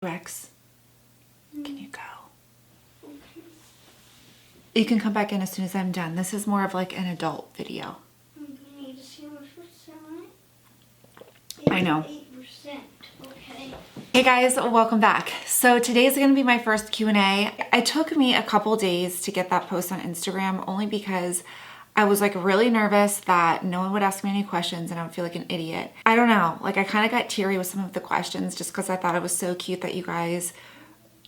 Rex, can you go? You can come back in as soon as I'm done. This is more of like an adult video. I know. 8%. Okay. Hey guys, welcome back. So today's gonna be my first Q&A. It took me a couple days to get that post on Instagram only because I was like really nervous that no one would ask me any questions and I would feel like an idiot. I don't know, like I kind of got teary with some of the questions just because I thought it was so cute that you guys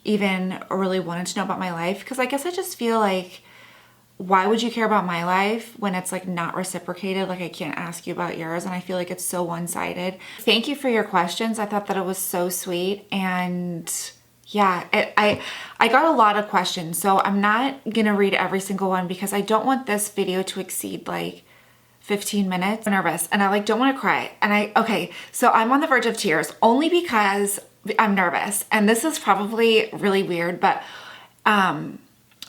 even really wanted to know about my life. Because I guess I just feel like, why would you care about my life when it's like not reciprocated? Like I can't ask you about yours, and I feel like it's so one-sided. Thank you for your questions. I thought that it was so sweet, and yeah, I got a lot of questions, so I'm not gonna read every single one because I don't want this video to exceed like 15 minutes. I'm nervous and I like don't want to cry. And okay, so I'm on the verge of tears only because I'm nervous. And this is probably really weird, but oh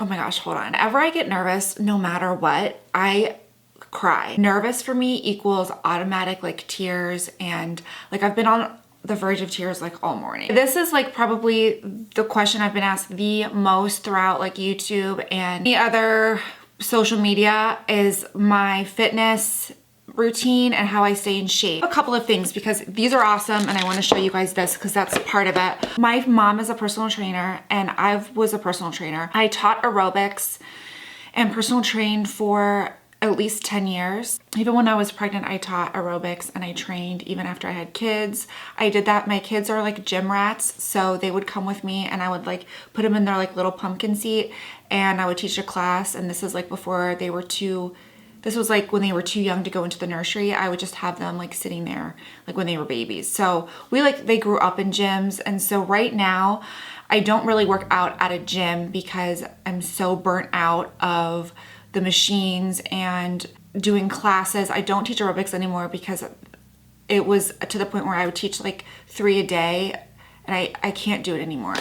my gosh, hold on. Whenever I get nervous, no matter what, I cry. Nervous for me equals automatic like tears, and like I've been on the verge of tears like all morning. This is like probably the question I've been asked the most throughout like YouTube and the other social media is my fitness routine and how I stay in shape. A couple of things because these are awesome and I want to show you guys this because that's part of it. My mom is a personal trainer and I was a personal trainer. I taught aerobics and personal trained for at least 10 years. Even when I was pregnant, I taught aerobics and I trained even after I had kids. I did that. My kids are like gym rats, so they would come with me and I would like put them in their like little pumpkin seat and I would teach a class. And this is like before they were this was like when they were too young to go into the nursery. I would just have them like sitting there like when they were babies. So they grew up in gyms. And so right now I don't really work out at a gym because I'm so burnt out of the machines and doing classes. I don't teach aerobics anymore because it was to the point where I would teach like 3 a day and I can't do it anymore.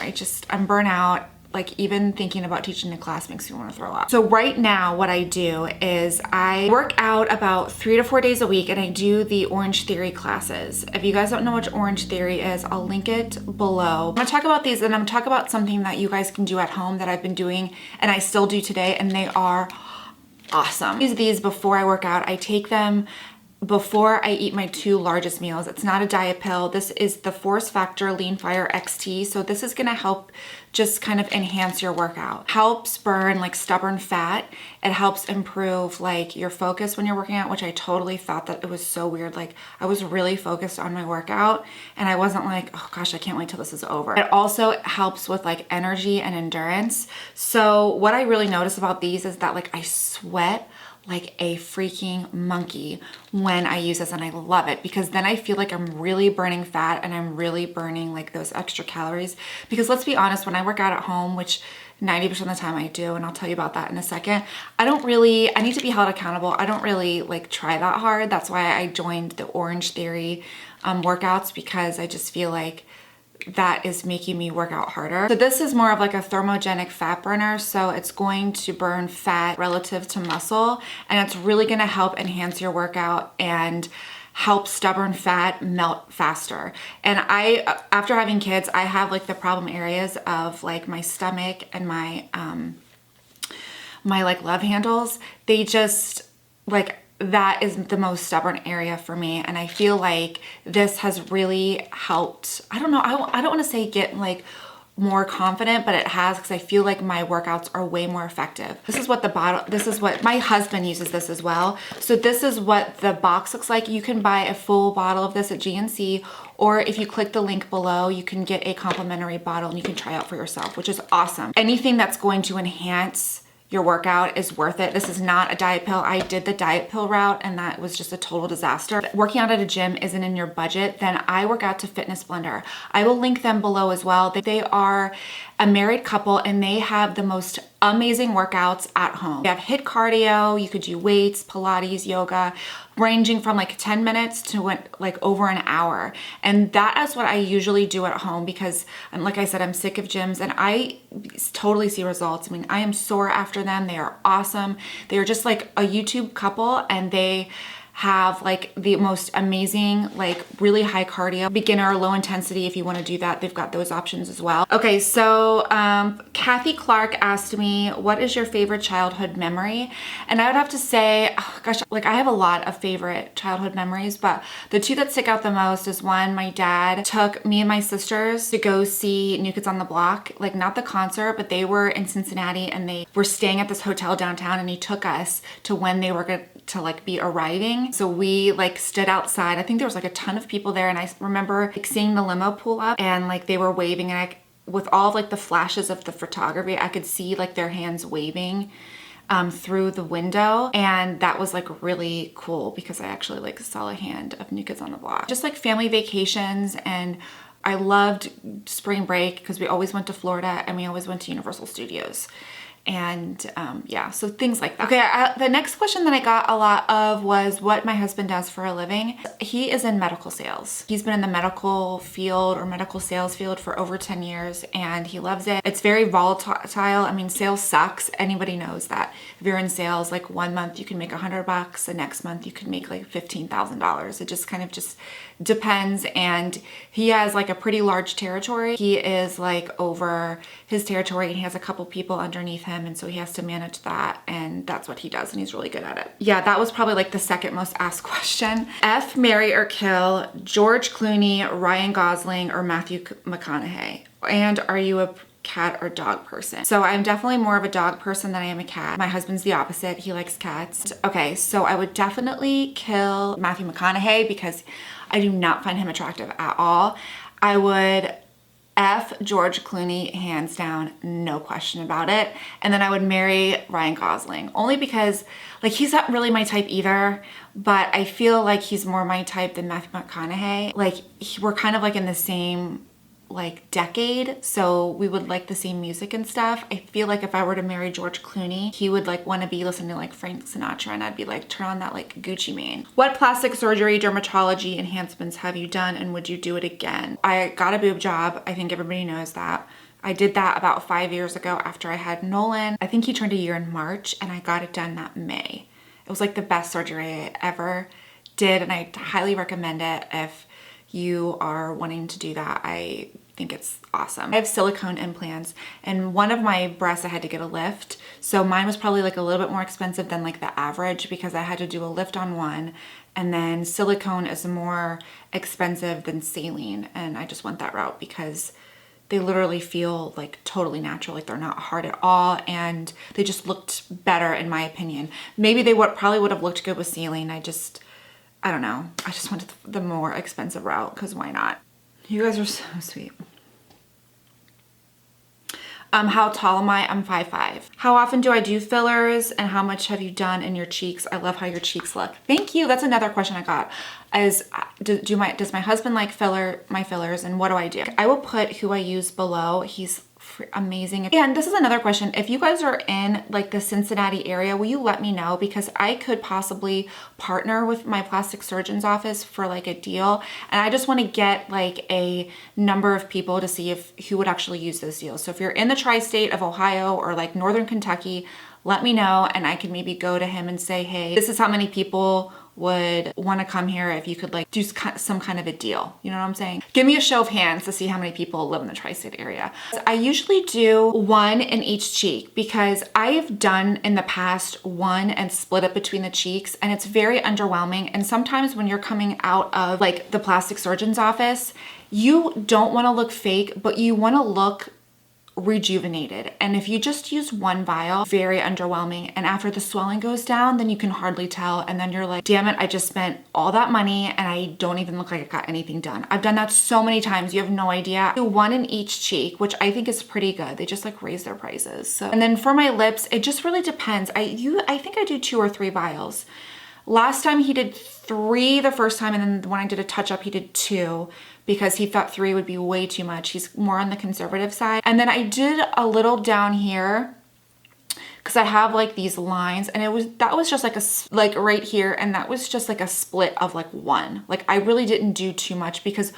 I'm burnt out. Like even thinking about teaching a class makes me want to throw up. So right now what I do is I work out about 3 to 4 days a week and I do the Orange Theory classes. If you guys don't know what Orange Theory is, I'll link it below. I'm gonna talk about these and I'm gonna talk about something that you guys can do at home that I've been doing and I still do today, and they are awesome. I use these before I work out. I take them before I eat my 2 largest meals. It's not a diet pill. This is the Force Factor Lean Fire XT. So this is gonna help just kind of enhance your workout. Helps burn like stubborn fat. It helps improve like your focus when you're working out, which I totally thought that it was so weird. Like I was really focused on my workout and I wasn't like, oh gosh, I can't wait till this is over. It also helps with like energy and endurance. So what I really notice about these is that like I sweat like a freaking monkey when I use this, and I love it because then I feel like I'm really burning fat and I'm really burning like those extra calories. Because let's be honest, when I work out at home, which 90% of the time I do, and I'll tell you about that in a second, I need to be held accountable. I don't really like try that hard. That's why I joined the Orange Theory workouts, because I just feel like that is making me work out harder. So this is more of like a thermogenic fat burner. So it's going to burn fat relative to muscle, and it's really gonna help enhance your workout and help stubborn fat melt faster. And after having kids, I have like the problem areas of like my stomach and my like love handles. They just like, that is the most stubborn area for me, and I feel like this has really helped. I don't know, I don't want to say get like more confident, but it has, because I feel like my workouts are way more effective. This is what my husband uses this as well. So this is what the box looks like. You can buy a full bottle of this at GNC, or if you click the link below, you can get a complimentary bottle and you can try out for yourself, which is awesome. Anything that's going to enhance your workout is worth it. This is not a diet pill. I did the diet pill route and that was just a total disaster. If working out at a gym isn't in your budget, then I work out to Fitness Blender. I will link them below as well. They are a married couple and they have the most amazing workouts at home. They have HIIT cardio, you could do weights, Pilates, yoga, ranging from like 10 minutes to like over an hour. And that is what I usually do at home because, like I said, I'm sick of gyms and I totally see results. I mean, I am sore after them. They are awesome. They are just like a YouTube couple and they have like the most amazing, like really high cardio, beginner, low intensity. If you want to do that, they've got those options as well. Okay, so Kathy Clark asked me, what is your favorite childhood memory? And I would have to say, oh gosh, like I have a lot of favorite childhood memories, but the two that stick out the most is one, my dad took me and my sisters to go see New Kids on the Block, like not the concert, but they were in Cincinnati and they were staying at this hotel downtown, and he took us to when they were going to like be arriving. So we like stood outside. I think there was like a ton of people there, and I remember like seeing the limo pull up and like they were waving, and with all of, like the flashes of the photography, I could see like their hands waving through the window, and that was like really cool because I actually like saw a hand of New Kids on the Block. Just like family vacations, and I loved spring break because we always went to Florida and we always went to Universal Studios. And yeah, so things like that. Okay, the next question that I got a lot of was what my husband does for a living. He is in medical sales. He's been in the medical field or medical sales field for over 10 years and he loves it. It's very volatile. I mean, sales sucks. Anybody knows that. If you're in sales, like one month you can make $100, the next month you can make like $15,000. It just kind of just depends. And he has like a pretty large territory. He is like over his territory and he has a couple people underneath him, and so he has to manage that, and that's what he does, and he's really good at it. Yeah, that was probably like the second most asked question. F, marry or kill George Clooney, Ryan Gosling, or Matthew McConaughey? And are you a cat or dog person? So I'm definitely more of a dog person than I am a cat. My husband's the opposite. He likes cats. Okay, so I would definitely kill Matthew McConaughey because I do not find him attractive at all. I would F George Clooney, hands down, no question about it. And then I would marry Ryan Gosling, only because like he's not really my type either, but I feel like he's more my type than Matthew McConaughey. Like we're kind of like in the same like decade, so we would like the same music and stuff. I feel like if I were to marry George Clooney, he would like want to be listening to like Frank Sinatra, and I'd be like, turn on that like Gucci Mane. What plastic surgery, dermatology enhancements have you done, and would you do it again? I got a boob job. I think everybody knows that. I did that about 5 years ago after I had Nolan. I think he turned a year in March, and I got it done that May. It was like the best surgery I ever did, and I highly recommend it if you are wanting to do that. I think it's awesome. I have silicone implants, and one of my breasts I had to get a lift, so mine was probably like a little bit more expensive than like the average because I had to do a lift on one, and then silicone is more expensive than saline, and I just went that route because they literally feel like totally natural, like they're not hard at all, and they just looked better in my opinion. Maybe they probably would have looked good with saline. I don't know. I just went the more expensive route because why not? You guys are so sweet. How tall am I? I'm 5'5". How often do I do fillers, and how much have you done in your cheeks? I love how your cheeks look. Thank you. That's another question I got. Does my husband like my fillers, and what do I do? I will put who I use below. He's amazing. And this is another question. If you guys are in like the Cincinnati area, will you let me know? Because I could possibly partner with my plastic surgeon's office for like a deal. And I just want to get like a number of people to see who would actually use those deals. So if you're in the tri-state of Ohio or like Northern Kentucky, let me know, and I can maybe go to him and say, hey, this is how many people would want to come here if you could like do some kind of a deal. You know what I'm saying? Give me a show of hands to see how many people live in the tri-state area. I usually do one in each cheek because I've done in the past one and split it between the cheeks, and it's very underwhelming. And sometimes when you're coming out of like the plastic surgeon's office, you don't want to look fake, but you want to look rejuvenated. And if you just use one vial, very underwhelming. And after the swelling goes down, then you can hardly tell. And then you're like, damn it, I just spent all that money and I don't even look like I got anything done. I've done that so many times. You have no idea. Do one in each cheek, which I think is pretty good. They just like raise their prices. So, and then for my lips, it just really depends. I think I do 2 or 3 vials. Last time he did 3 the first time, and then when I did a touch up, he did 2 because he thought 3 would be way too much. He's more on the conservative side. And then I did a little down here because I have like these lines, and that was just like right here, and that was just like a split of like 1. Like I really didn't do too much because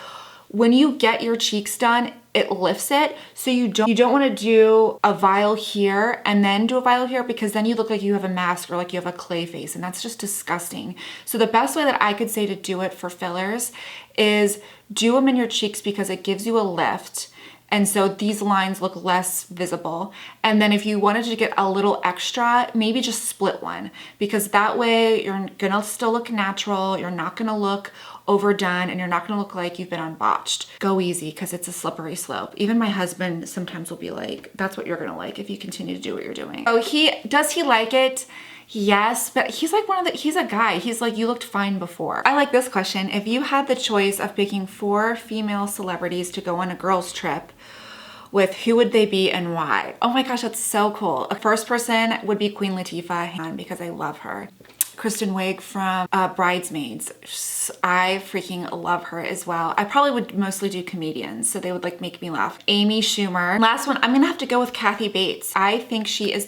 when you get your cheeks done, it lifts it. So you don't want to do a vial here and then do a vial here, because then you look like you have a mask or like you have a clay face, and that's just disgusting. So the best way that I could say to do it for fillers is do them in your cheeks, because it gives you a lift. And so these lines look less visible. And then if you wanted to get a little extra, maybe just split one, because that way you're gonna still look natural. You're not gonna look overdone, and you're not gonna look like you've been unbotched. Go easy, because it's a slippery slope. Even my husband sometimes will be like, that's what you're gonna like if you continue to do what you're doing. Oh, does he like it? Yes, but he's like he's a guy. He's like, you looked fine before. I like this question. If you had the choice of picking 4 female celebrities to go on a girls trip with, who would they be and why? Oh my gosh, that's so cool. A first person would be Queen Latifah, because I love her. Kristen Wiig from Bridesmaids. I freaking love her as well. I probably would mostly do comedians, so they would like make me laugh. Amy Schumer. Last one, I'm gonna have to go with Kathy Bates. I think she is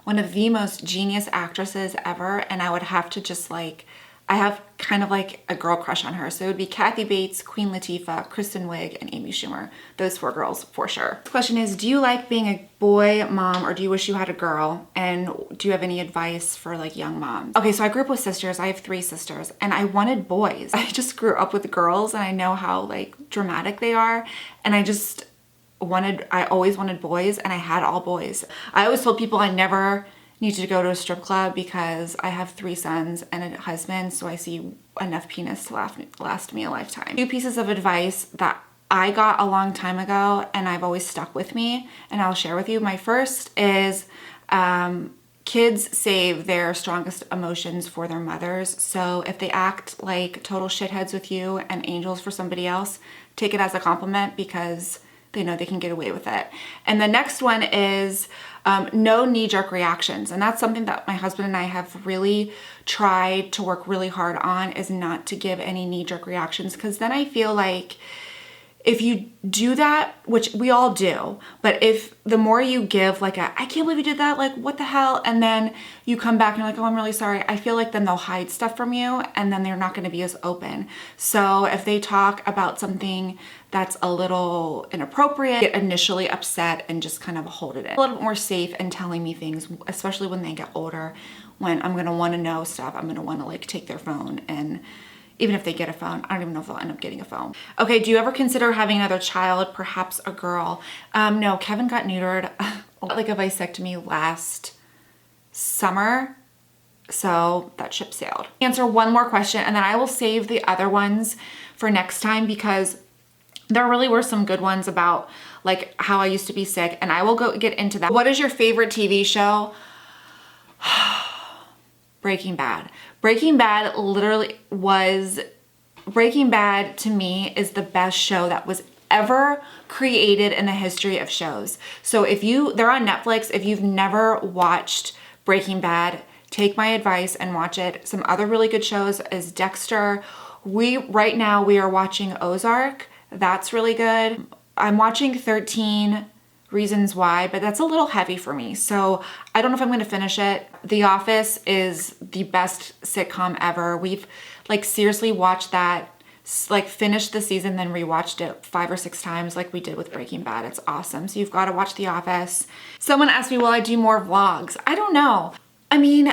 one of the most genius actresses ever, and I would have to just like, I have kind of like a girl crush on her. So it would be Kathy Bates, Queen Latifah, Kristen Wiig, and Amy Schumer. Those 4 girls for sure. The question is, do you like being a boy mom, or do you wish you had a girl? And do you have any advice for like young moms? Okay, so I grew up with sisters. I have 3 sisters, and I wanted boys. I just grew up with girls, and I know how like dramatic they are. And I always wanted boys, and I had all boys. I always told people I never needed to go to a strip club because I have 3 sons and a husband, so I see enough penis to last me a lifetime. 2 pieces of advice that I got a long time ago and I've always stuck with me, and I'll share with you. My first is kids save their strongest emotions for their mothers. So if they act like total shitheads with you and angels for somebody else, take it as a compliment, because they know they can get away with it. And the next one is no knee-jerk reactions. And that's something that my husband and I have really tried to work really hard on, is not to give any knee-jerk reactions, because then I feel like if you do that, which we all do, but if the more you give like I can't believe you did that, like what the hell, and then you come back and you're like, oh, I'm really sorry, I feel like then they'll hide stuff from you, and then they're not going to be as open. So if they talk about something that's a little inappropriate, get initially upset and just kind of hold it in. A little bit more safe in telling me things, especially when they get older, when I'm going to want to know stuff. I'm going to want to like take their phone, and even if they get a phone, I don't even know if they'll end up getting a phone. Okay, do you ever consider having another child, perhaps a girl? No, Kevin got neutered, like a vasectomy last summer, so that ship sailed. Answer one more question, and then I will save the other ones for next time, because there really were some good ones about like how I used to be sick, and I will go get into that. What is your favorite TV show? Breaking Bad. Breaking Bad to me is the best show that was ever created in the history of shows. So they're on Netflix. If you've never watched Breaking Bad, take my advice and watch it. Some other really good shows is Dexter. Right now we are watching Ozark. That's really good. I'm watching 13 Reasons Why, but that's a little heavy for me, so I don't know if I'm going to finish it. The Office is the best sitcom ever. We've like seriously watched that, like finished the season, then rewatched it 5 or 6 times like we did with Breaking Bad. It's awesome. So you've got to watch The Office. Someone asked me, will I do more vlogs? I don't know. I mean,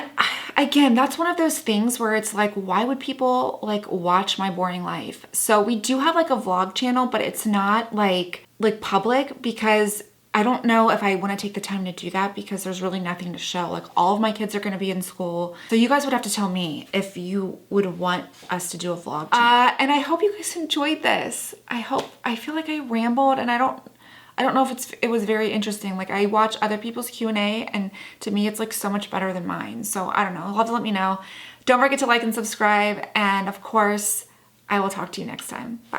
again, that's one of those things where it's like, why would people like watch my boring life? So we do have like a vlog channel, but it's not like public, because I don't know if I want to take the time to do that, because there's really nothing to show. Like all of my kids are going to be in school. So you guys would have to tell me if you would want us to do a vlog channel. And I hope you guys enjoyed this. I feel like I rambled, and I don't know if it was very interesting. Like I watch other people's Q&A, and to me it's like so much better than mine. So I don't know. You'll have to let me know. Don't forget to like and subscribe. And of course, I will talk to you next time. Bye.